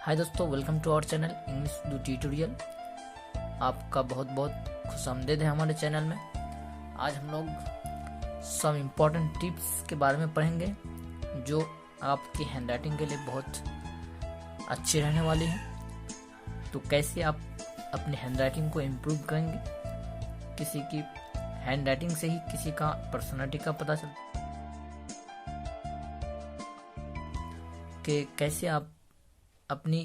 हाय दोस्तों, welcome to our channel English do tutorial. आपका बहुत बहुत खुशामदीद है हमारे चैनल में। आज हम लोग सम इम्पोर्टेंट टिप्स के बारे में पढ़ेंगे जो आपकी हैंडराइटिंग के लिए बहुत अच्छी रहने वाली है। तो कैसे आप अपनी हैंडराइटिंग को इम्प्रूव करेंगे। किसी की हैंडराइटिंग से ही किसी का पर्सनालिटी का पता चलता कि कैसे आप अपनी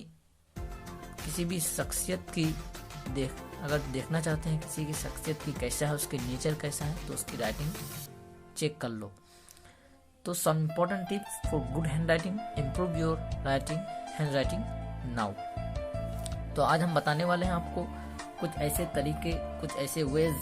किसी भी शख्सियत की अगर देखना चाहते हैं किसी की शख्सियत की कैसा है, उसके नेचर कैसा है, तो उसकी राइटिंग चेक कर लो। तो some important tips for good handwriting, improve your handwriting now. तो आज हम बताने वाले हैं आपको कुछ ऐसे तरीके, कुछ ऐसे वेज,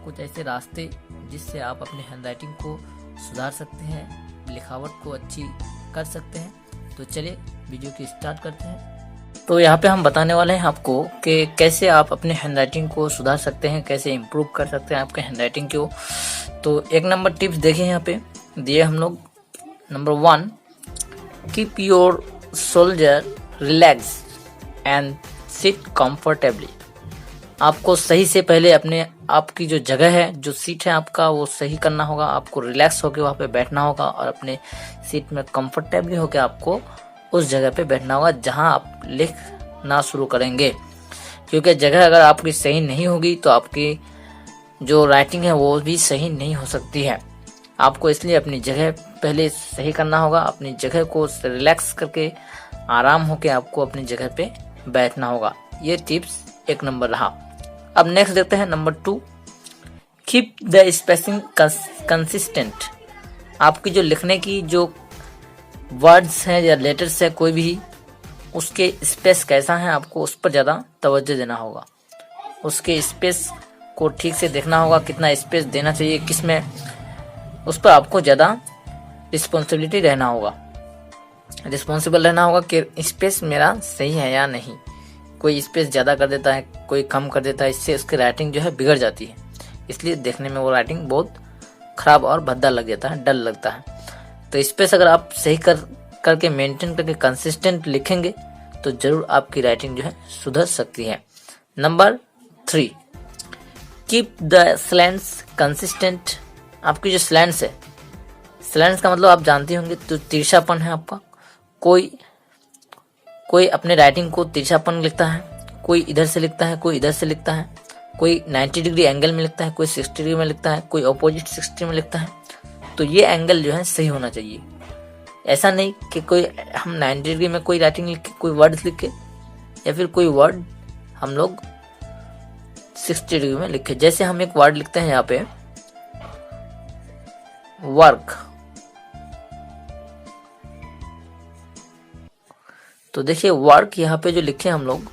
कुछ ऐसे रास्ते जिससे आप अपने हैंड राइटिंग को सुधार सकते हैं, लिखावट को अच्छी कर सकते हैं। तो चलिए वीडियो की स्टार्ट करते हैं। तो यहाँ पे हम बताने वाले हैं आपको कि कैसे आप अपने हैंडराइटिंग को सुधार सकते हैं, कैसे इम्प्रूव कर सकते हैं आपके हैंडराइटिंग को। तो एक नंबर टिप्स देखिए यहाँ पे दिए हम लोग। Number 1, keep your shoulder relax and sit comfortably. आपको सही से पहले अपने आपकी जो जगह है, जो सीट है आपका, वो सही करना होगा। आपको रिलैक्स होकर वहाँ पे बैठना होगा और अपने सीट में कंफर्टेबली होकर आपको उस जगह पे बैठना होगा जहाँ आप लिखना शुरू करेंगे। क्योंकि जगह अगर आपकी सही नहीं होगी तो आपकी जो राइटिंग है वो भी सही नहीं हो सकती है। आपको इसलिए अपनी जगह पहले सही करना होगा। अपनी जगह को रिलैक्स करके आराम होकर आपको अपनी जगह पे बैठना होगा। ये टिप्स एक नंबर रहा। अब नेक्स्ट देखते हैं number 2, keep the spacing consistent. आपकी जो लिखने की जो वर्ड्स हैं या लेटर्स है कोई भी, उसके स्पेस कैसा है आपको उस पर ज़्यादा तवज्जो देना होगा। उसके स्पेस को ठीक से देखना होगा, कितना स्पेस देना चाहिए, किस में, उस पर आपको ज़्यादा रिस्पॉन्सिबिलिटी रहना होगा, रिस्पॉन्सिबल रहना होगा कि स्पेस मेरा सही है या नहीं। कोई स्पेस ज़्यादा कर देता है, कोई कम कर देता है, इससे उसकी राइटिंग जो है बिगड़ जाती है। इसलिए देखने में वो राइटिंग बहुत ख़राब और भद्दा लग जाता है, डल लगता है। तो स्पेस अगर आप सही करके मेंटेन करके कंसिस्टेंट लिखेंगे तो ज़रूर आपकी राइटिंग जो है सुधर सकती है। Number 3, keep the slants consistent. आपकी जो स्लैंट्स है, स्लैंट्स का मतलब आप जानते होंगे, तो तिरछापन है आपका। कोई अपने राइटिंग को तिरछापन लिखता है, कोई इधर से लिखता है, कोई इधर से लिखता है, कोई 90 डिग्री एंगल में लिखता है, कोई 60 डिग्री में लिखता है, कोई अपोजिट 60 में लिखता है। तो ये एंगल जो है सही होना चाहिए। ऐसा नहीं कि कोई हम 90 डिग्री में कोई राइटिंग लिख के, कोई वर्ड लिख के, या फिर कोई वर्ड हम लोग 60 डिग्री में लिखे। जैसे हम एक वर्ड लिखते हैं यहाँ पे वर्क, तो देखिए वर्क यहाँ पे जो लिखे हम लोग,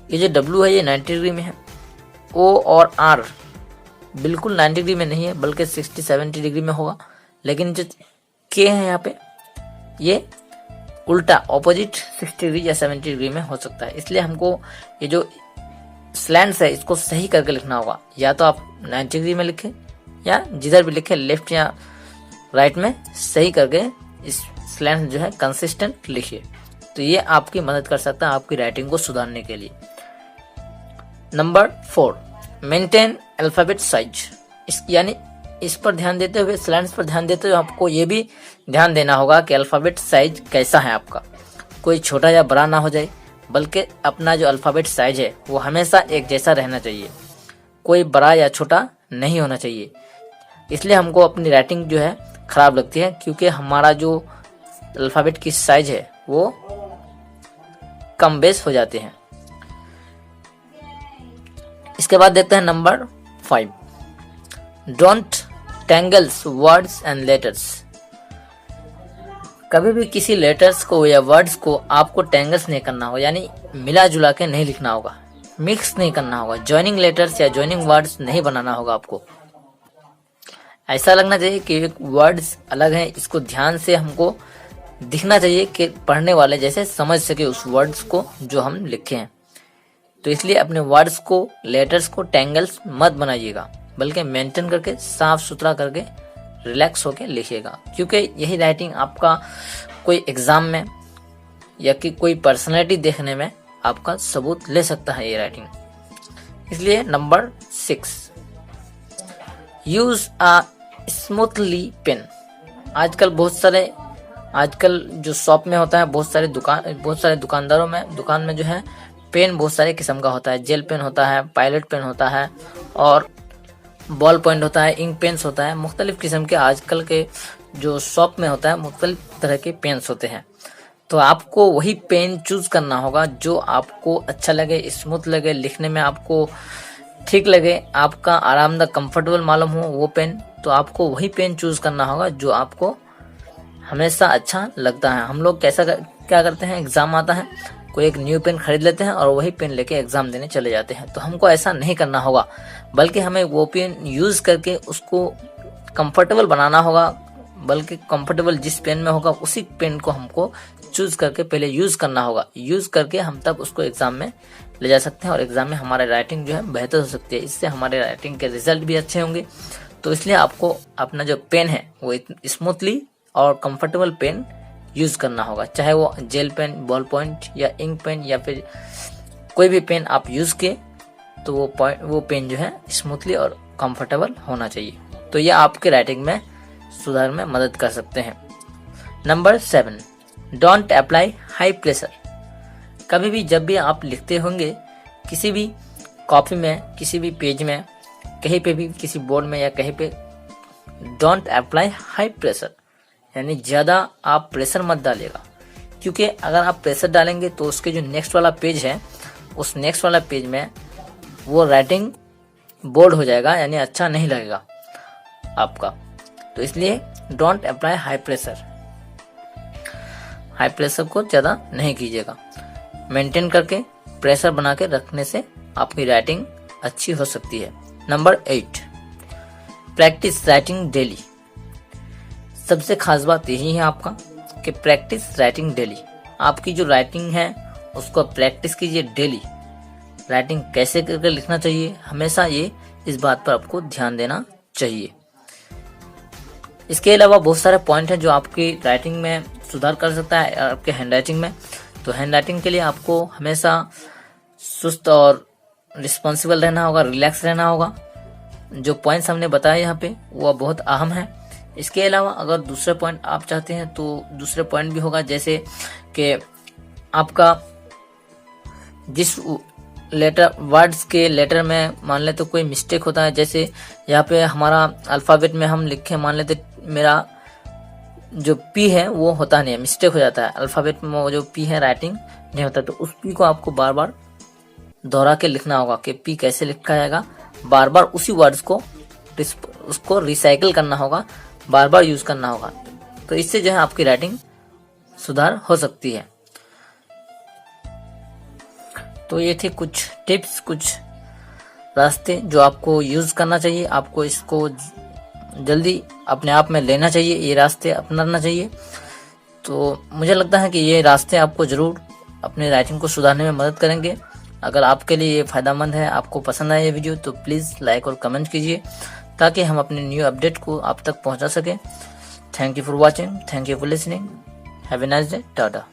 ये जो W है ये 90 डिग्री में है, O और R बिल्कुल 90 डिग्री में नहीं है, बल्कि 60-70 डिग्री में होगा। लेकिन जो K है यहाँ पे, ये उल्टा ऑपोजिट 60 डिग्री या 70 डिग्री में हो सकता है। इसलिए हमको ये जो स्लैंट्स है इसको सही करके लिखना होगा। या तो आप 90 डिग्री में लिखें या जिधर भी लिखें, लेफ्ट या राइट में सही करके इस स्लैंट जो है कंसिस्टेंट लिखिए। तो ये आपकी मदद कर सकता है आपकी राइटिंग को सुधारने के लिए। Number 4, maintain alphabet size. यानी इस पर ध्यान देते हुए, स्लैंट्स पर ध्यान देते हुए आपको ये भी ध्यान देना होगा कि अल्फाबेट साइज कैसा है आपका। कोई छोटा या बड़ा ना हो जाए, बल्कि अपना जो अल्फाबेट साइज है वो हमेशा एक जैसा रहना चाहिए। कोई बड़ा या छोटा नहीं होना चाहिए। इसलिए हमको अपनी राइटिंग जो है खराब लगती है, क्योंकि हमारा जो अल्फाबेट की साइज है वो कम बेस हो जाते हैं। इसके बाद देखते हैं number 5, don't tangles words and letters. कभी भी किसी लेटर्स को या वर्ड्स को आपको टैंगल्स नहीं करना होगा, यानी मिला जुला के नहीं लिखना होगा, मिक्स नहीं करना होगा। जॉइनिंग लेटर्स या जॉइनिंग वर्ड्स नहीं बनाना होगा आपको। ऐसा लगना चाहिए कि एक वर्ड्स अलग है, इसको ध्यान से हमको दिखना चाहिए कि पढ़ने वाले जैसे समझ सके उस वर्ड्स को जो हम लिखे हैं। तो इसलिए अपने वर्ड्स को, लेटर्स को टैंगल्स मत बनाइएगा, बल्कि मेंटेन करके साफ सुथरा करके रिलैक्स होके लिखिएगा। क्योंकि यही राइटिंग आपका कोई एग्जाम में या कि कोई पर्सनैलिटी देखने में आपका सबूत ले सकता है ये राइटिंग। इसलिए number 6, use a smoothly pen. आजकल जो शॉप में होता है, बहुत सारे दुकान में जो है पेन बहुत सारे किस्म का होता है। जेल पेन होता है, पायलट पेन होता है और बॉल पॉइंट होता है, इंक पेन्स होता है। मुख्तलिफ किस्म के आजकल के जो शॉप में होता है मुख्तलिफ तरह के पेन्स होते हैं। तो आपको वही पेन चूज करना होगा जो आपको अच्छा लगे, स्मूथ लगे, लिखने में आपको ठीक लगे, आपका आरामदायक कंफर्टेबल मालूम हो वो पेन। तो आपको वही पेन चूज करना होगा जो आपको हमेशा अच्छा लगता है। हम लोग क्या करते हैं, एग्जाम आता है, कोई एक न्यू पेन खरीद लेते हैं और वही पेन लेके एग्जाम देने चले जाते हैं। तो हमको ऐसा नहीं करना होगा, बल्कि हमें वो पेन यूज करके उसको कंफर्टेबल बनाना होगा। बल्कि कंफर्टेबल जिस पेन में होगा उसी पेन को हमको चूज करके पहले यूज करना होगा। यूज करके हम तब उसको एग्जाम में ले जा सकते हैं और एग्जाम में हमारा राइटिंग जो है बेहतर हो सकती है। इससे हमारे राइटिंग के रिजल्ट भी अच्छे होंगे। तो इसलिए आपको अपना जो पेन है वो स्मूथली और कंफर्टेबल पेन यूज करना होगा, चाहे वो जेल पेन, बॉल पॉइंट या इंक पेन या फिर कोई भी पेन आप यूज किए तो वो पेन जो है स्मूथली और कंफर्टेबल होना चाहिए। तो यह आपके राइटिंग में सुधार में मदद कर सकते हैं। Number 7, don't apply high pressure. कभी भी जब भी आप लिखते होंगे किसी भी कॉपी में, किसी भी पेज में, कहीं पे भी, किसी बोर्ड में या कहीं पे, डोंट अप्लाई हाई प्रेशर, यानी ज्यादा आप प्रेशर मत डालिएगा। क्योंकि अगर आप प्रेशर डालेंगे तो उसके जो नेक्स्ट वाला पेज है, उस नेक्स्ट वाला पेज में वो राइटिंग बोर्ड हो जाएगा, यानी अच्छा नहीं लगेगा आपका। तो इसलिए don't apply high pressure. High pressure को ज्यादा नहीं कीजिएगा। मेंटेन करके प्रेशर बना के रखने से आपकी राइटिंग अच्छी हो सकती है। Number 8, practice writing daily. सबसे खास बात यही है आपका कि प्रैक्टिस राइटिंग डेली। आपकी जो राइटिंग है उसको प्रैक्टिस कीजिए डेली। राइटिंग कैसे करके लिखना चाहिए, हमेशा ये इस बात पर आपको ध्यान देना चाहिए। इसके अलावा बहुत सारे पॉइंट हैं जो आपकी राइटिंग में सुधार कर सकता है, आपके हैंडराइटिंग में। तो हैंडराइटिंग के लिए आपको हमेशा सुस्त और रिस्पॉन्सिबल रहना होगा, रिलैक्स रहना होगा। जो पॉइंट्स हमने बताए यहाँ पे वो बहुत अहम है। इसके अलावा अगर दूसरे पॉइंट आप चाहते हैं तो दूसरे पॉइंट भी होगा, जैसे कि आपका जिस लेटर, वर्ड्स के लेटर में मान ले तो कोई मिस्टेक होता है। जैसे यहाँ पे हमारा अल्फाबेट में हम लिखे, मान लेते मेरा जो पी है वो होता नहीं है, मिस्टेक हो जाता है। अल्फाबेट में वो जो पी है राइटिंग नहीं होता, तो उस पी को आपको बार बार दोहरा के लिखना होगा कि पी कैसे लिखा जाएगा। बार बार उसी वर्ड्स को उसको रिसाइकिल करना होगा, बार बार यूज करना होगा। तो इससे जो है आपकी राइटिंग सुधार हो सकती है। तो ये थे कुछ टिप्स, कुछ रास्ते जो आपको यूज करना चाहिए। आपको इसको जल्दी अपने आप में लेना चाहिए, ये रास्ते अपनाना चाहिए। तो मुझे लगता है कि ये रास्ते आपको जरूर अपने राइटिंग को सुधारने में मदद करेंगे। अगर आपके लिए ये फायदेमंद है, आपको पसंद आया ये वीडियो, तो प्लीज़ लाइक और कमेंट कीजिए ताकि हम अपने न्यू अपडेट को आप तक पहुंचा सकें। Thank you for watching, thank you for listening, have a nice day, Tata.